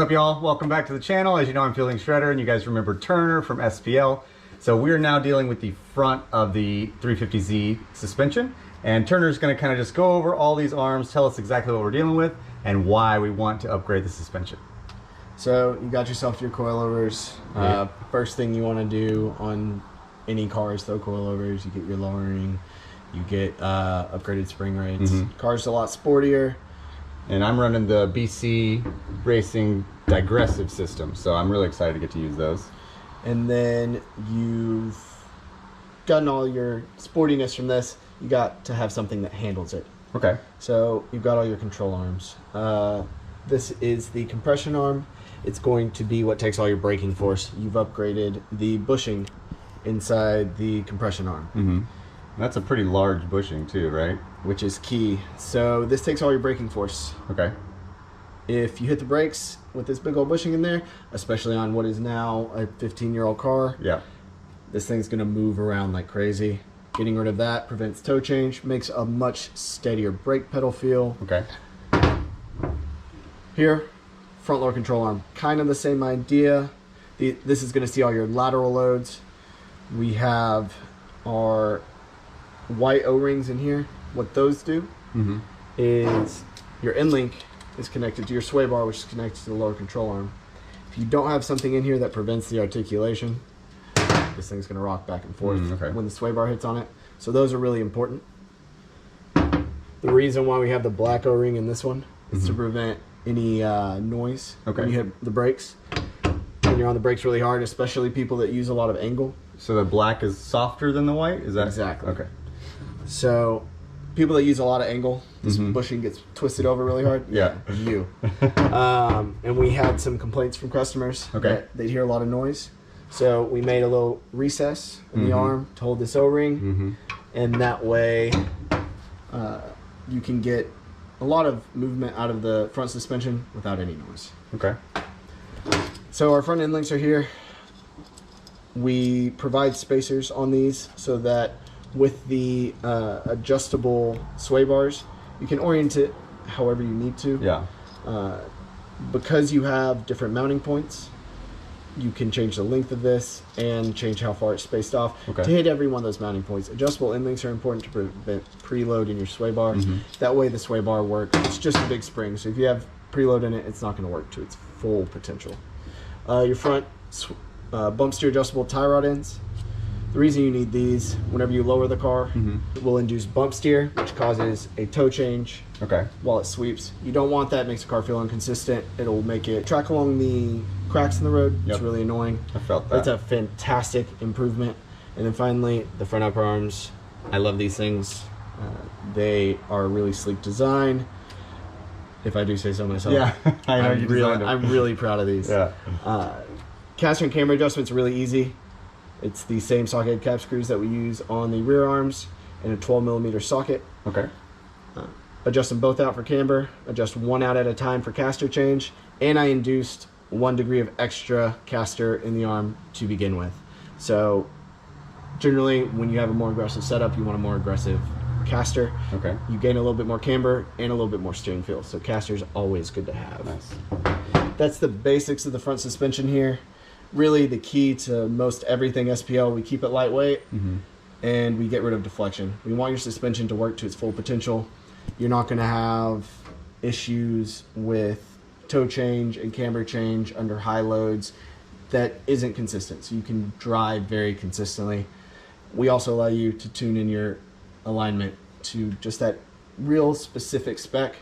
up, y'all? Welcome back to the channel. As you know, I'm Fielding Shredder, and you guys remember Turner from SPL. So we're now dealing with the front of the 350Z suspension, and Turner's going to kind of just go over all these arms, tell us exactly what we're dealing with, and why we want to upgrade the suspension. So you got yourself your coilovers. First thing you want to do on any car is throw coilovers. You get your lowering, you get upgraded spring rates. Car's a lot sportier. And I'm running the BC Racing digressive system, so I'm really excited to get to use those. And then you've gotten all your sportiness from this. You got to have something that handles it. Okay. So you've got all your control arms. This is the compression arm. It's going to be what takes all your braking force. You've upgraded the bushing inside the compression arm. That's a pretty large bushing too, right? Which is key. So this takes all your braking force. Okay. If you hit the brakes with this big old bushing in there, especially on what is now a 15-year-old car, this thing's gonna move around like crazy. Getting rid of that prevents toe change, makes a much steadier brake pedal feel. Okay. Here, front lower control arm, kind of the same idea. This is gonna see all your lateral loads. We have our white O-rings in here. What those do is your end link is connected to your sway bar, which is connected to the lower control arm. If you don't have something in here that prevents the articulation, this thing's going to rock back and forth when the sway bar hits on it. So those are really important. The reason why we have the black O-ring in this one is to prevent any noise when you hit the brakes. When you're on the brakes really hard, especially people that use a lot of angle. So the black is softer than the white? Is that exactly? Okay. So people that use a lot of angle, this bushing gets twisted over really hard. You. And we had some complaints from customers that they'd hear a lot of noise. So we made a little recess in the arm to hold this O-ring, and that way you can get a lot of movement out of the front suspension without any noise. Okay. So our front end links are here. We provide spacers on these so that with the adjustable sway bars, you can orient it however you need to. Because you have different mounting points, you can change the length of this and change how far it's spaced off to hit every one of those mounting points. Adjustable end links are important to prevent preload in your sway bar. That way the sway bar works. It's just a big spring, so if you have preload in it, it's not going to work to its full potential. Your front bump steer adjustable tie rod ends. The reason you need these, whenever you lower the car, it will induce bump steer, which causes a toe change while it sweeps. You don't want that. It makes the car feel inconsistent. It'll make it track along the cracks in the road. It's really annoying. I felt that. That's a fantastic improvement. And then finally, the front upper arms. I love these things. They are a really sleek design, if I do say so myself. Yeah, I know you designed them. I'm really proud of these. Caster and camber adjustments are really easy. It's the same socket cap screws that we use on the rear arms and a 12mm socket. Adjust them both out for camber, adjust one out at a time for caster change, and I induced 1 degree of extra caster in the arm to begin with. So generally when you have a more aggressive setup, you want a more aggressive caster. You gain a little bit more camber and a little bit more steering feel. So caster is always good to have. That's the basics of the front suspension here. Really the key to most everything SPL, we keep it lightweight and we get rid of deflection. We want your suspension to work to its full potential. You're not going to have issues with toe change and camber change under high loads that isn't consistent. So you can drive very consistently. We also allow you to tune in your alignment to just that real specific spec.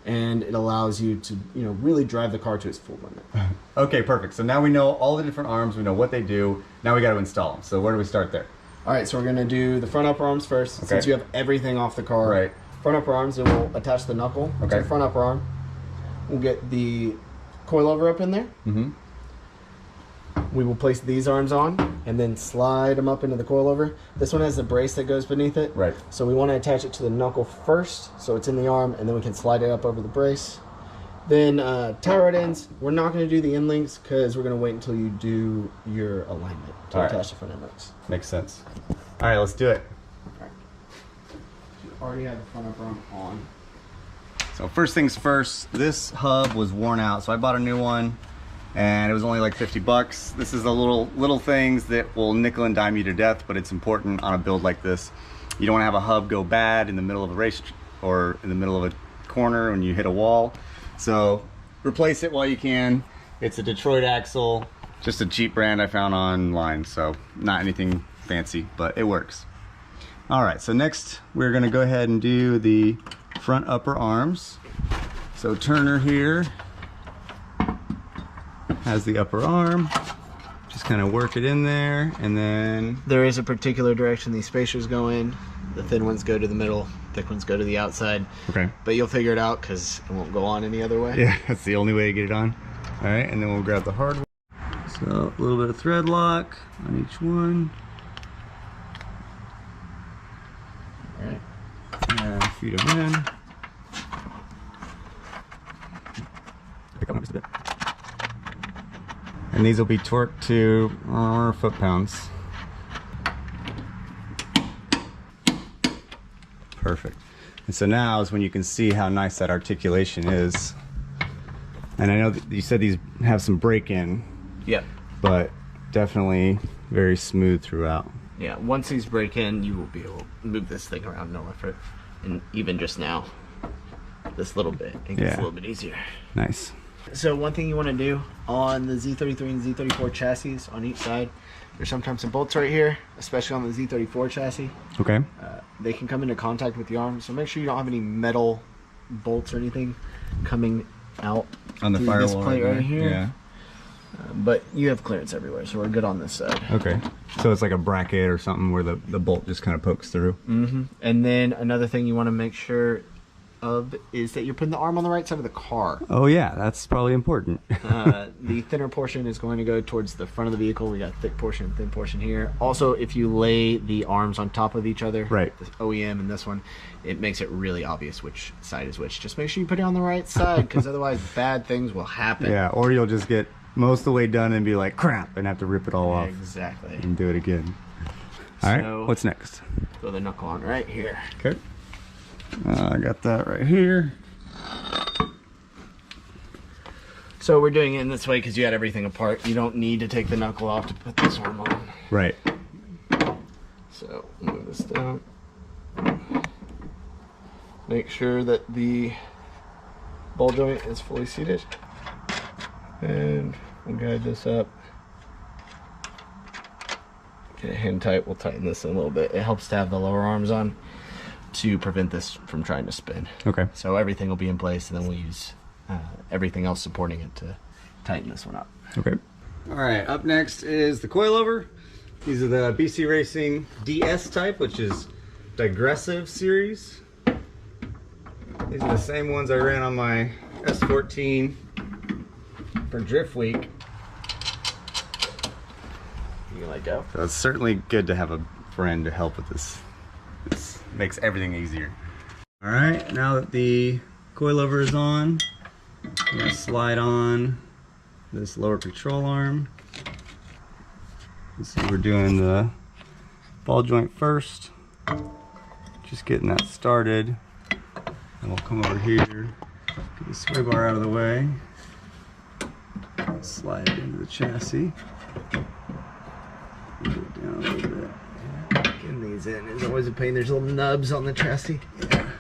And it allows you to, really drive the car to its full limit. Okay, perfect. So now we know all the different arms, we know what they do. Now we got to install them. So where do we start there? All right, so we're going to do the front upper arms first. Since you have everything off the car. Front upper arms, and we'll attach the knuckle to the front upper arm. We'll get the coilover up in there. We will place these arms on and then slide them up into the coilover. This one has the brace that goes beneath it. So we want to attach it to the knuckle first so it's in the arm, and then we can slide it up over the brace. Then tie rod ends, we're not going to do the end links because we're going to wait until you do your alignment to attach the front end links. Makes sense. All right, let's do it. You already have the front upper arm on. So first things first, this hub was worn out, so I bought a new one, and it was only like 50 bucks. This is the little things that will nickel and dime you to death, but it's important on a build like this. You don't want to have a hub go bad in the middle of a race or in the middle of a corner when you hit a wall. So replace it while you can. It's a Detroit axle, just a cheap brand I found online, so not anything fancy, but it works. All right, so next we're gonna go ahead and do the front upper arms. So Turner here has the upper arm. Just kind of work it in there, and then there is a particular direction these spacers go in. The thin ones go to the middle, thick ones go to the outside. Okay. But you'll figure it out because it won't go on any other way. Yeah, that's the only way to get it on. All right, and then we'll grab the hard one. So a little bit of thread lock on each one. All right. And feed them in. Pick them up just a bit. And these will be torqued to foot-pounds. Perfect. And so now is when you can see how nice that articulation is. And I know that you said these have some break-in. Yep. But definitely very smooth throughout. Yeah, once these break in, you will be able to move this thing around no effort. And even just now, this little bit, it gets a little bit easier. Nice. So one thing you want to do on the Z33 and Z34 chassis on each side, there's sometimes some bolts right here, especially on the Z34 chassis. Okay. They can come into contact with the arm, so make sure you don't have any metal bolts or anything coming out on the firewall this plate right here. Yeah. But you have clearance everywhere, so we're good on this side. Okay. So it's like a bracket or something where the bolt just kind of pokes through. Mm-hmm. And then another thing you want to make sure of is that you're putting the arm on the right side of the car. Oh yeah, that's probably important. The thinner portion is going to go towards the front of the vehicle. We got thick portion, thin portion here. Also, if you lay the arms on top of each other, right, the OEM and this one, it makes it really obvious which side is which. Just make sure you put it on the right side, because otherwise bad things will happen. Yeah, or you'll just get most of the way done and be like, crap, and have to rip it all off. Exactly. And do it again. All right, what's next? Throw the knuckle on right here. Okay. I got that right here. So we're doing it in this way because you had everything apart. You don't need to take the knuckle off to put this arm on. Right. So move this down. Make sure that the ball joint is fully seated. And we'll guide this up. Get it hand tight. We'll tighten this in a little bit. It helps to have the lower arms on to prevent this from trying to spin. Okay. So everything will be in place, and then we'll use everything else supporting it to tighten this one up. Okay. All right, up next is the coilover. These are the BC Racing DS type, which is digressive series. These are the same ones I ran on my S14 for Drift Week. You can let go. So it's certainly good to have a friend to help with this. This makes everything easier. All right, now that the coilover is on, I'm gonna slide on this lower control arm. So we're doing the ball joint first, just getting that started. And we'll come over here, get the sway bar out of the way, slide it into the chassis, get it down a little bit. Getting these in is always a pain. There's little nubs on the chassis. Yeah.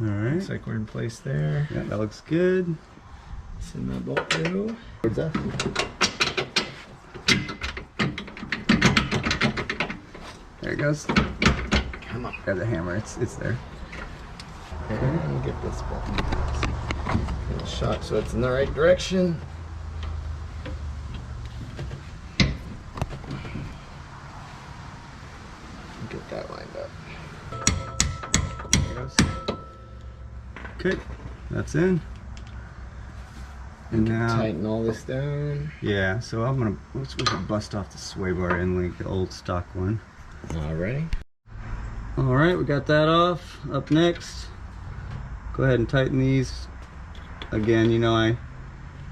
All right. Looks like we're in place there. Yeah, that looks good. Send that bolt through. Towards us. There it goes. Come on. Grab the hammer. It's there. Okay, I'll get this bolt. Get it shot so it's in the right direction. Get that lined up. There it goes. Okay, that's in. And now, tighten all this down. yeah, so let's bust off the sway bar end link, the old stock one. Alrighty. All right, we got that off. Up next, go ahead and tighten these. Again, you know I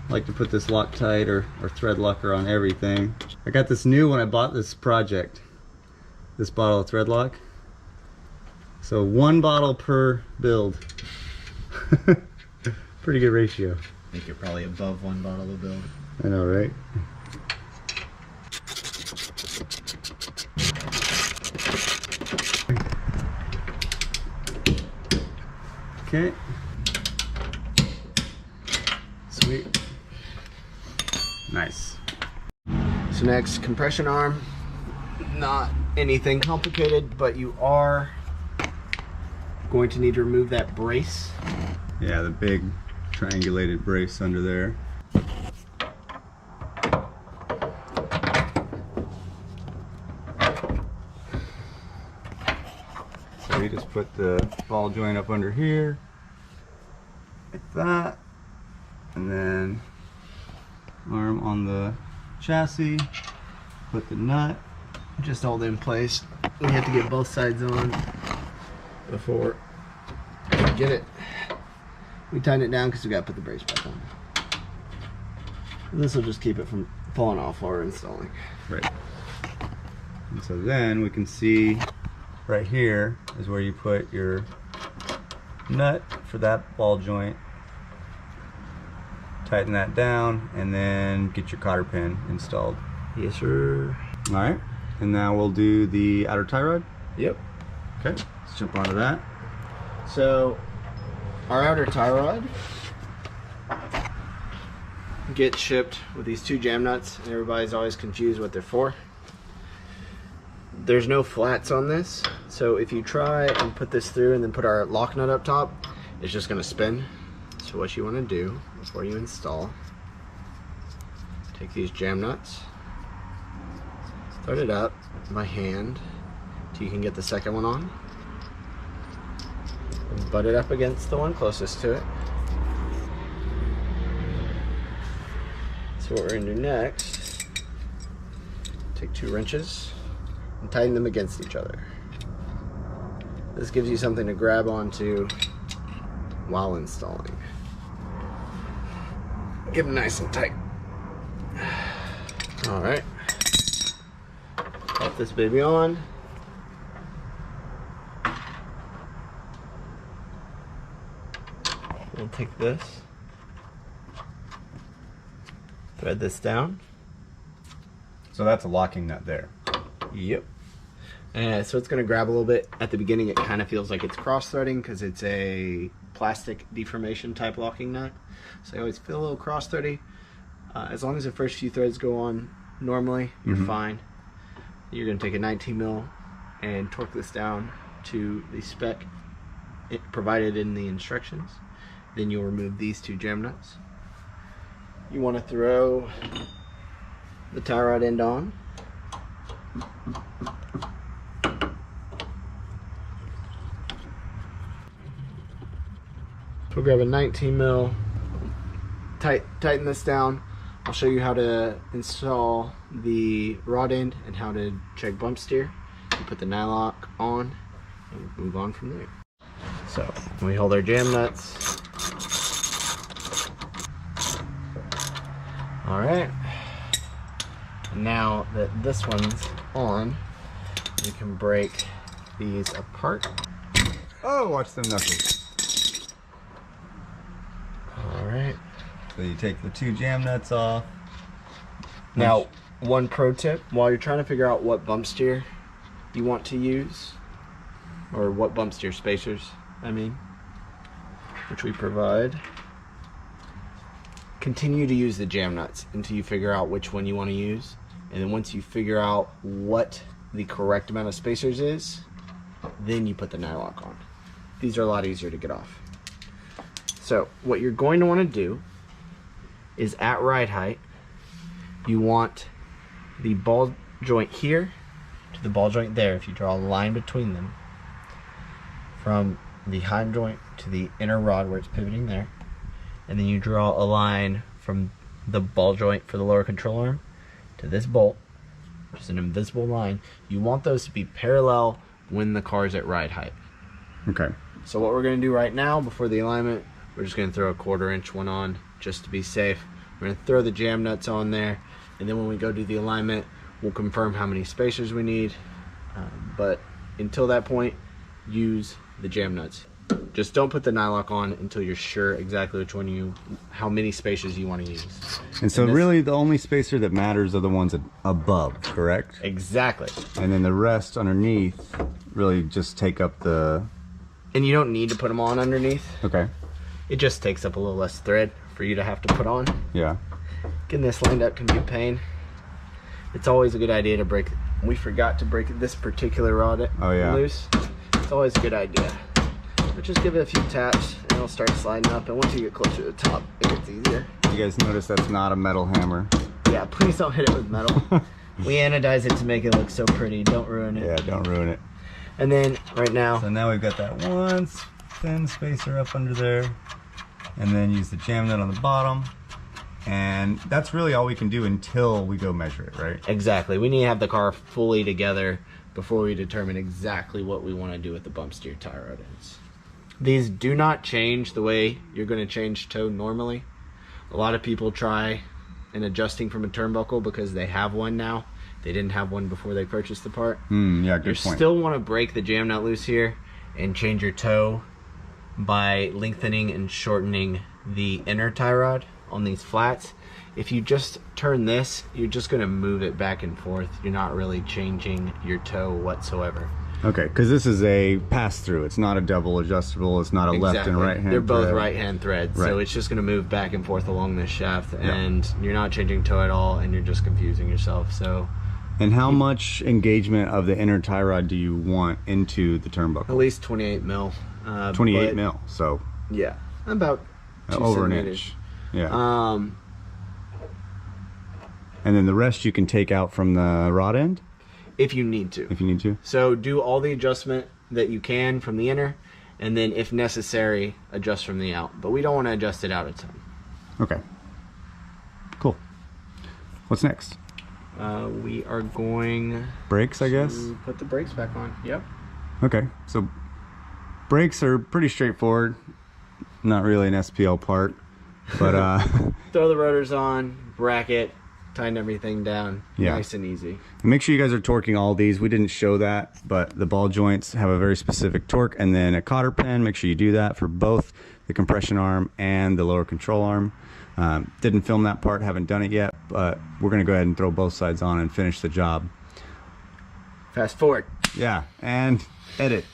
like to put this Loctite or thread locker on everything. I got this new when I bought this project, this bottle of thread lock. So 1 bottle per build. Pretty good ratio. I think you're probably above 1 bottle a build. I know, right? Okay. Sweet. Nice. So next, compression arm. Not anything complicated, but you are going to need to remove that brace. Yeah, the big triangulated brace under there. So we just put the ball joint up under here, like that, and then arm on the chassis, put the nut. Just hold it in place. We have to get both sides on before we get it. We tighten it down because we got to put the brace back on. This will just keep it from falling off while we're installing. Right. And so then we can see right here is where you put your nut for that ball joint. Tighten that down and then get your cotter pin installed. Yes, sir. All right. And now we'll do the outer tie rod. Yep. Okay. Let's jump onto that. So our outer tie rod gets shipped with these 2 jam nuts, and everybody's always confused what they're for. There's no flats on this, so if you try and put this through and then put our lock nut up top, it's just going to spin. So what you want to do before you install, take these jam nuts, thread it up by hand till you can get the second one on, and butt it up against the one closest to it. So what we're going to do next, take 2 wrenches and tighten them against each other. This gives you something to grab onto while installing. Get them nice and tight. All right. Pop this baby on. We'll take this, thread this down. So that's a locking nut there. Yep. And so it's going to grab a little bit. At the beginning it kind of feels like it's cross-threading because it's a plastic deformation type locking nut. So I always feel a little cross-thready. As long as the first few threads go on normally, you're fine. You're going to take a 19 mil and torque this down to the spec provided in the instructions. Then you'll remove these 2 jam nuts. You want to throw the tie rod end on. We'll grab a 19 mil, tighten this down. I'll show you how to install the rod end and how to check bump steer. You put the nylock on and move on from there. So we hold our jam nuts. All right. Now that this one's on, we can break these apart. Oh, watch them knuckles. All right. So you take the 2 jam nuts off. Now, one pro tip, while you're trying to figure out what bump steer you want to use, or what bump steer spacers, I mean, which we provide, continue to use the jam nuts until you figure out which one you want to use. And then once you figure out what the correct amount of spacers is, then you put the nylock on. These are a lot easier to get off. So what you're going to want to do is at ride height, you want the ball joint here to the ball joint there. If you draw a line between them from the hind joint to the inner rod where it's pivoting there, and then you draw a line from the ball joint for the lower control arm to this bolt, just an invisible line. You want those to be parallel when the car's at ride height. Okay. So what we're going to do right now before the alignment, we're just going to throw a 1/4 inch one on just to be safe. We're going to throw the jam nuts on there, and then when we go do the alignment, we'll confirm how many spacers we need. But until that point, use the jam nuts. Just don't put the nylock on until you're sure exactly which one how many spacers you want to use. And so really the only spacer that matters are the ones above, correct? Exactly. And then the rest underneath really just take up the... And you don't need to put them on underneath. Okay. It just takes up a little less thread for you to have to put on. Yeah. Getting this lined up can be a pain. It's always a good idea to break. We forgot to break this particular rod loose. It's always a good idea. But just give it a few taps and it'll start sliding up, and once you get closer to the top, it gets easier. You guys notice that's not a metal hammer. Yeah, please don't hit it with metal. We anodize it to make it look so pretty. Don't ruin it. Yeah, don't ruin it. And then right now... So now we've got that one thin spacer up under there, and then use the jam nut on the bottom. And that's really all we can do until we go measure it, right? Exactly. We need to have the car fully together before we determine exactly what we want to do with the bump steer tie rod ends. These do not change the way you're going to change toe normally. A lot of people try and adjusting from a turnbuckle because they have one now. They didn't have one before they purchased the part. Yeah, good point. You still want to break the jam nut loose here and change your toe by lengthening and shortening the inner tie rod on these flats. If you just turn this, you're just going to move it back and forth. You're not really changing your toe whatsoever. Okay, because this is a pass-through. It's not a double adjustable. It's not a left and right hand. They're both right-hand threads, right. So it's just going to move back and forth along this shaft, and you're not changing toe at all, and you're just confusing yourself. So. And how much engagement of the inner tie rod do you want into the turnbuckle? At least 28 mil. 28 mil. So. Yeah, about 2 over centimeters. an inch. Yeah. And then the rest you can take out from the rod end? If you need to. If you need to. So do all the adjustment that you can from the inner, and then if necessary, adjust from the out. But we don't want to adjust it out a ton. Okay. Cool. What's next? We are going... Brakes, I guess? to put the brakes back on. Yep. Okay, so brakes are pretty straightforward. Not really an SPL part, but... Throw the rotors on, bracket, tighten everything down. Yeah. Nice and easy. Make sure you guys are torquing all these. We didn't show that, but the ball joints have a very specific torque, and then a cotter pin. Make sure you do that for both the compression arm and the lower control arm. Didn't film that part, haven't done it yet, but we're gonna go ahead and throw both sides on and finish the job. Fast forward. Yeah, and edit.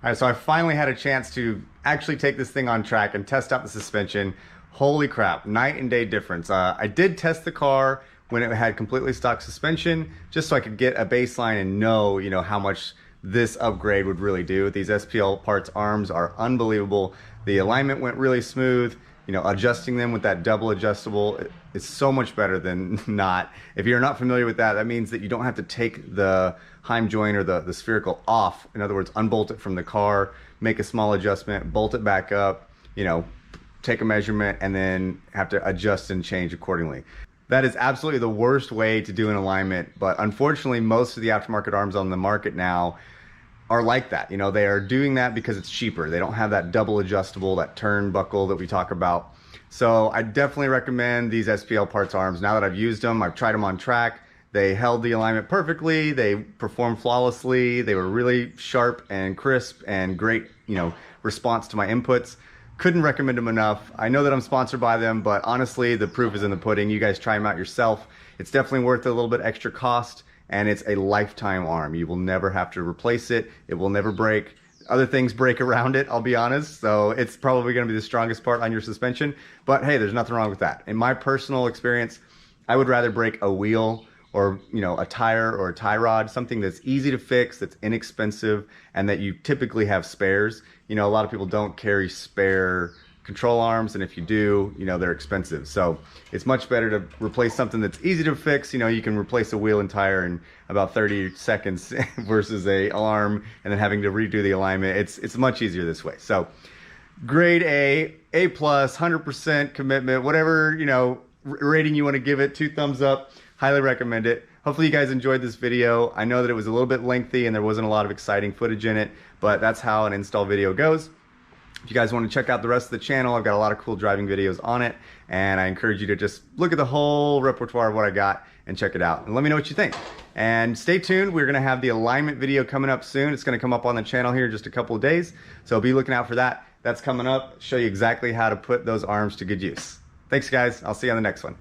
All right, so I finally had a chance to actually take this thing on track and test out the suspension. Holy crap, night and day difference. I did test the car when it had completely stock suspension, just so I could get a baseline and know, how much this upgrade would really do. These SPLParts arms are unbelievable. The alignment went really smooth. Adjusting them with that double adjustable is so much better than not. If you're not familiar with that, that means that you don't have to take the heim joint or the spherical off. In other words, unbolt it from the car, make a small adjustment, bolt it back up, take a measurement, and then have to adjust and change accordingly. That is absolutely the worst way to do an alignment, but unfortunately most of the aftermarket arms on the market now are like that. They are doing that because it's cheaper. They don't have that double adjustable, that turnbuckle that we talk about. So I definitely recommend these SPLParts arms. Now that I've used them, I've tried them on track. They held the alignment perfectly. They performed flawlessly. They were really sharp and crisp and great, response to my inputs. Couldn't recommend them enough. I know that I'm sponsored by them, but honestly, the proof is in the pudding. You guys try them out yourself. It's definitely worth a little bit extra cost, and it's a lifetime arm. You will never have to replace it. It will never break. Other things break around it, I'll be honest. So it's probably gonna be the strongest part on your suspension, but hey, there's nothing wrong with that. In my personal experience, I would rather break a wheel or a tire or a tie rod, something that's easy to fix, that's inexpensive, and that you typically have spares. A lot of people don't carry spare control arms, and if you do, they're expensive. So it's much better to replace something that's easy to fix. You can replace a wheel and tire in about 30 seconds versus a arm and then having to redo the alignment. It's much easier this way. So grade A+, 100% commitment, whatever rating you want to give it, 2 thumbs up. Highly recommend it. Hopefully you guys enjoyed this video. I know that it was a little bit lengthy and there wasn't a lot of exciting footage in it, but that's how an install video goes. If you guys want to check out the rest of the channel, I've got a lot of cool driving videos on it, and I encourage you to just look at the whole repertoire of what I got and check it out and let me know what you think. And stay tuned, we're going to have the alignment video coming up soon. It's going to come up on the channel here in just a couple of days, so be looking out for that. That's coming up. Show you exactly how to put those arms to good use. Thanks guys, I'll see you on the next one.